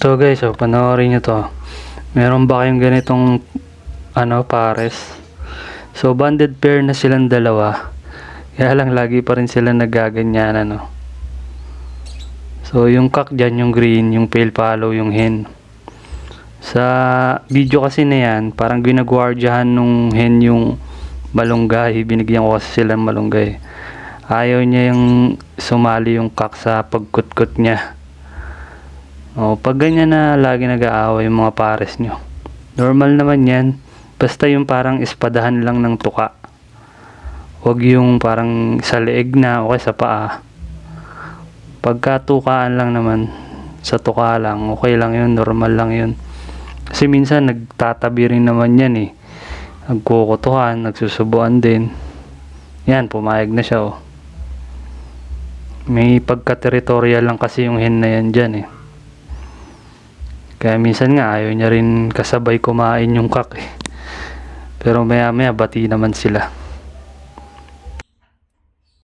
So guys, panoorin nyo to. Meron ba kayong ganitong pares? So banded pair na silang dalawa. Kaya lang lagi pa rin sila nagaganyan So yung cock dyan, yung green, yung pale follow, yung hen. Sa video kasi na yan, parang ginagwardyahan nung hen yung malunggay. Binigyan ko kasi sila malunggay. Ayaw niya yung sumali yung cock sa pagkutkot niya. Pag ganyan na lagi nag-aaway yung mga pares nyo, normal naman yan. Basta yung parang espadahan lang ng tuka. Huwag yung parang sa leeg na o sa paa. Pagka tukaan lang naman, sa tuka lang, okay lang yun, normal lang yun. Kasi minsan nagtatabi rin naman yan Nagkukutuhan, nagsusubuan din. Yan, pumayag na siya May pagka-territorial lang kasi yung hen na yan dyan Kaya minsan nga ayaw niya rin kasabay kumain yung cock Pero maya maya bati naman sila.